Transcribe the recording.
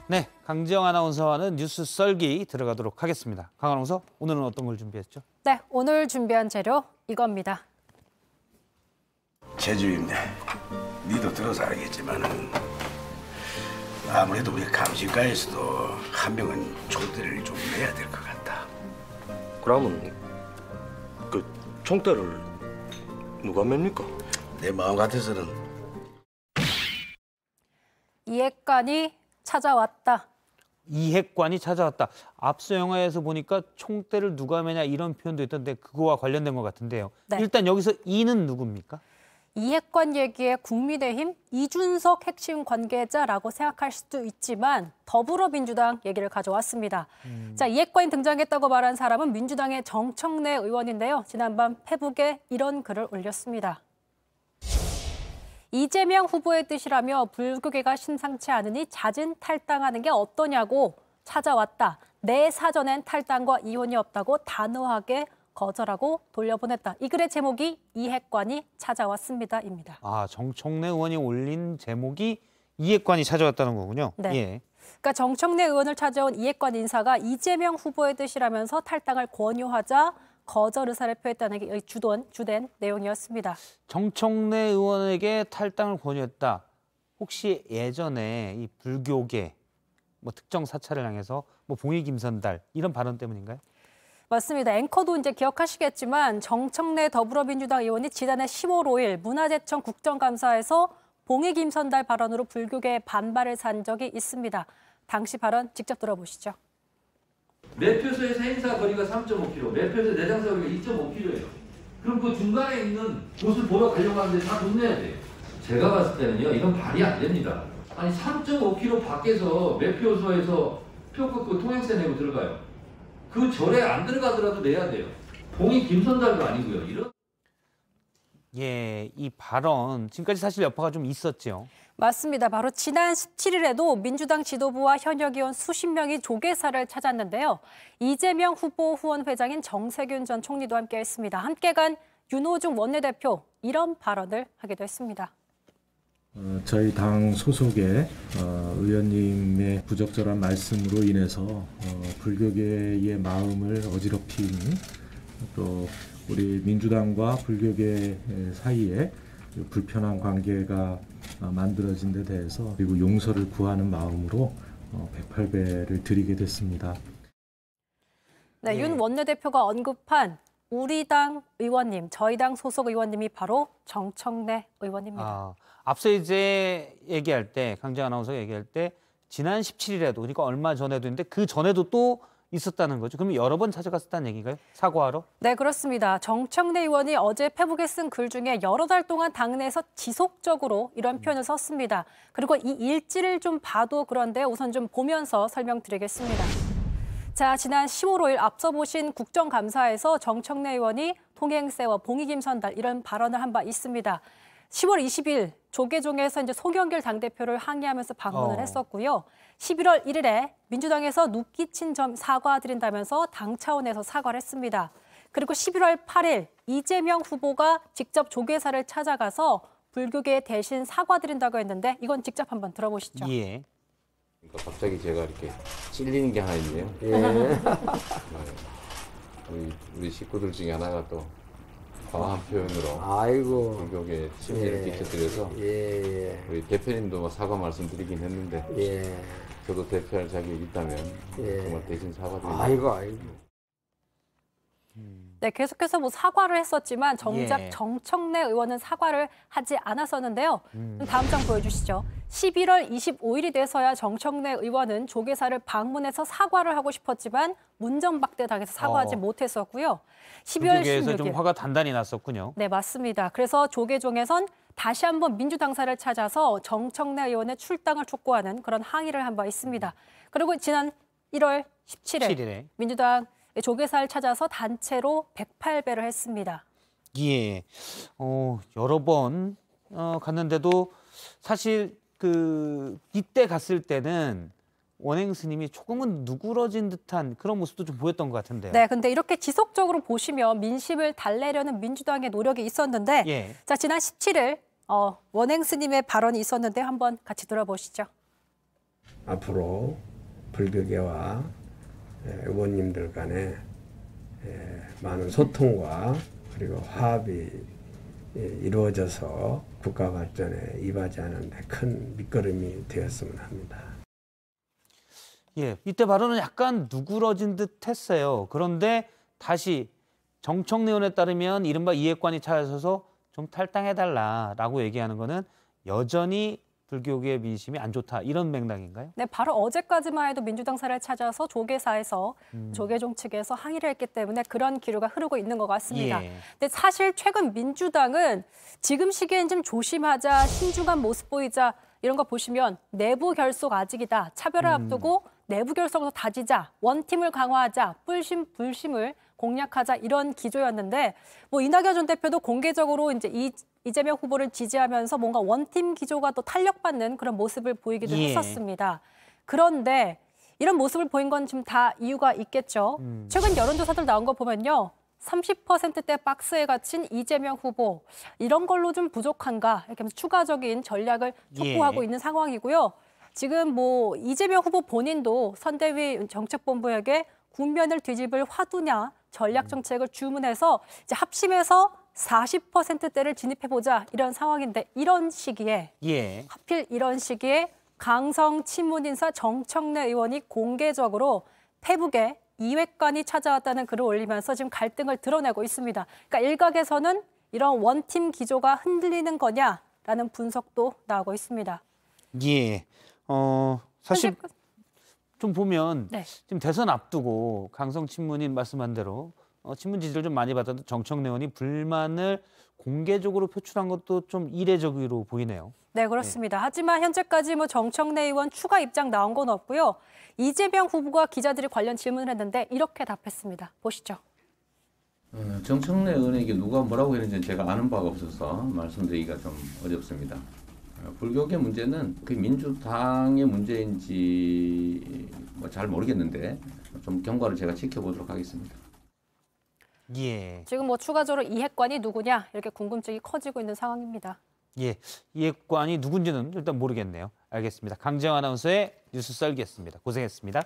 네, 강지영 아나운서와는 뉴스 썰기 들어가도록 하겠습니다. 강 아나운서, 오늘은 어떤 걸 준비했죠? 네, 오늘 준비한 재료 이겁니다. 제주인데 니도 들어서 알겠지만은 아무래도 우리 감식가에서도 한 명은 총대를 좀 내야 될 것 같다. 그러면 그 총대를 누가 맵니까? 내 마음 같아서는 이핵관이 찾아왔다. 이핵관이 찾아왔다. 앞서 영화에서 보니까 총대를 누가 매냐 이런 표현도 있던데 그거와 관련된 것 같은데요. 네. 일단 여기서 이는 누굽니까? 이핵관 얘기에 국민의힘 이준석 핵심 관계자라고 생각할 수도 있지만 더불어민주당 얘기를 가져왔습니다. 자, 이핵관이 등장했다고 말한 사람은 민주당의 정청래 의원인데요. 지난밤 페북에 이런 글을 올렸습니다. 이재명 후보의 뜻이라며 불교계가 심상치 않으니 잦은 탈당하는 게 어떠냐고 찾아왔다. 내 사전엔 탈당과 이혼이 없다고 단호하게 거절하고 돌려보냈다. 이 글의 제목이 이핵관이 찾아왔습니다입니다. 아, 정청래 의원이 올린 제목이 이핵관이 찾아왔다는 거군요. 네. 예. 그러니까 정청래 의원을 찾아온 이핵관 인사가 이재명 후보의 뜻이라면서 탈당을 권유하자 거절 의사를 표했다는 게 주된 내용이었습니다. 정청래 의원에게 탈당을 권유했다. 혹시 예전에 이 불교계 뭐 특정 사찰을 향해서 뭐 봉의 김선달 이런 발언 때문인가요? 맞습니다. 앵커도 이제 기억하시겠지만 정청래 더불어민주당 의원이 지난해 10월 5일 문화재청 국정감사에서 봉의 김선달 발언으로 불교계의 반발을 산 적이 있습니다. 당시 발언 직접 들어보시죠. 매표소에서 행사 거리가 3.5km, 매표소 내장사 거리가 2.5km예요. 그럼 그 중간에 있는 곳을 보러 가려고 하는데 다 돈 내야 돼요. 제가 봤을 때는요, 이건 말이 안 됩니다. 아니 3.5km 밖에서 매표소에서 표 끊고 통행세 내고 들어가요. 그 절에 안 들어가더라도 내야 돼요. 봉이 김선달도 아니고요. 이런. 예, 이 발언 지금까지 사실 여파가 좀 있었죠. 맞습니다. 바로 지난 17일에도 민주당 지도부와 현역 의원 수십 명이 조계사를 찾았는데요. 이재명 후보 후원 회장인 정세균 전 총리도 함께했습니다. 함께 간 윤호중 원내대표 이런 발언을 하기도 했습니다. 저희 당 소속의 의원님의 부적절한 말씀으로 인해서 불교계의 마음을 어지럽히는 또 우리 민주당과 불교계 사이에 불편한 관계가 만들어진 데 대해서 그리고 용서를 구하는 마음으로 108배를 드리게 됐습니다. 네, 윤 원내대표가 언급한 우리 당 의원님, 저희 당 소속 의원님이 바로 정청래 의원입니다. 앞서 이제 얘기할 때, 강지영 아나운서가 얘기할 때 지난 17일에도 그러니까 얼마 전에도 있는데 그 전에도 또 있었다는 거죠. 그럼 여러 번 찾아갔었다는 얘기인가요? 사과하러? 네, 그렇습니다. 정청래 의원이 어제 페북에 쓴 글 중에 여러 달 동안 당내에서 지속적으로 이런 표현을 썼습니다. 그리고 이 일지를 좀 봐도 그런데 우선 좀 보면서 설명드리겠습니다. 자, 지난 10월 5일 앞서 보신 국정감사에서 정청래 의원이 통행세와 봉의 김선달 이런 발언을 한 바 있습니다. 10월 20일 조계종에서 이제 송영길 당대표를 항의하면서 방문을 했었고요. 11월 1일에 민주당에서 누 끼친 점 사과드린다면서 당 차원에서 사과를 했습니다. 그리고 11월 8일 이재명 후보가 직접 조계사를 찾아가서 불교계 대신 사과드린다고 했는데 이건 직접 한번 들어보시죠. 예. 그러니까 갑자기 제가 이렇게 찔리는 게 하나 있네요. 예. 우리 식구들 중에 하나가 또 과한 표현으로 아이고 불교계 심리를 끼쳐드려서 우리 대표님도 뭐 사과 말씀드리긴 했는데 저도 대표할 자격이 있다면 정말 대신 사과드립니다. 아이고. 네, 계속해서 뭐 사과를 했었지만 정작 정청래 의원은 사과를 하지 않았었는데요. 다음 장 보여주시죠. 11월 25일이 돼서야 정청래 의원은 조계사를 방문해서 사과를 하고 싶었지만 문전박대 당해서 사과하지 못했었고요. 12월 16일. 좀 화가 단단히 났었군요. 네, 맞습니다. 그래서 조계종에선 다시 한번 민주당사를 찾아서 정청래 의원의 출당을 촉구하는 그런 항의를 한 바 있습니다. 그리고 지난 1월 17일 민주당 조계사를 찾아서 단체로 108배를 했습니다. 예, 여러 번 갔는데도 사실 이때 갔을 때는 원행 스님이 조금은 누그러진 듯한 그런 모습도 좀 보였던 것 같은데요. 네, 근데 이렇게 지속적으로 보시면 민심을 달래려는 민주당의 노력이 있었는데 자, 지난 17일 원행 스님의 발언이 있었는데 한번 같이 들어보시죠. 앞으로 불교계와 의원님들 간에 많은 소통과 그리고 화합이 이루어져서 국가 발전에 이바지하는 데 큰 밑거름이 되었으면 합니다. 예, 이때 발언은 약간 누그러진 듯 했어요. 그런데 다시 정청래 의원에 따르면 이른바 이해관이 찾아서서 좀 탈당해달라라고 얘기하는 거는 여전히 불교계의 민심이 안 좋다 이런 맥락인가요? 네, 바로 어제까지만 해도 민주당사를 찾아서 조계사에서 조계종 측에서 항의를 했기 때문에 그런 기류가 흐르고 있는 것 같습니다. 예. 근데 사실 최근 민주당은 지금 시기엔 좀 조심하자, 신중한 모습 보이자 이런 거 보시면 내부 결속 아직이다. 차별을 앞두고 내부 결속으로 다지자, 원팀을 강화하자, 뿔심 불심을 공략하자 이런 기조였는데 뭐 이낙연 전 대표도 공개적으로 이제 이재명 후보를 지지하면서 뭔가 원팀 기조가 또 탄력받는 그런 모습을 보이기도 예. 했었습니다. 그런데 이런 모습을 보인 건 지금 다 이유가 있겠죠. 최근 여론조사들 나온 거 보면요. 30%대 박스에 갇힌 이재명 후보 이런 걸로 좀 부족한가 이렇게 하면서 추가적인 전략을 촉구하고 있는 상황이고요. 지금 뭐 이재명 후보 본인도 선대위 정책본부에게 국면을 뒤집을 화두냐 전략 정책을 주문해서 이제 합심해서 40%대를 진입해보자 이런 상황인데 이런 시기에 예. 하필 이런 시기에 강성 친문 인사 정청래 의원이 공개적으로 페북에 이회관이 찾아왔다는 글을 올리면서 지금 갈등을 드러내고 있습니다. 그러니까 일각에서는 이런 원팀 기조가 흔들리는 거냐라는 분석도 나오고 있습니다. 예. 사실 좀 보면 네. 지금 대선 앞두고 강성 친문인 말씀한 대로 친문 지지를 좀 많이 받았던 정청래 의원이 불만을 공개적으로 표출한 것도 좀 이례적으로 보이네요. 네, 그렇습니다. 하지만 현재까지 뭐 정청래 의원 추가 입장 나온 건 없고요. 이재명 후보가 기자들이 관련 질문을 했는데 이렇게 답했습니다. 보시죠. 정청래 의원에게 누가 뭐라고 했는지 제가 아는 바가 없어서 말씀드리기가 좀 어렵습니다. 불교계 문제는 그 민주당의 문제인지 뭐 잘 모르겠는데 좀 경과를 제가 지켜보도록 하겠습니다. 예. 지금 뭐 추가적으로 이해관이 누구냐 이렇게 궁금증이 커지고 있는 상황입니다. 예. 이해관이 누군지는 일단 모르겠네요. 알겠습니다. 강재영 아나운서의 뉴스 썰기였습니다. 고생했습니다.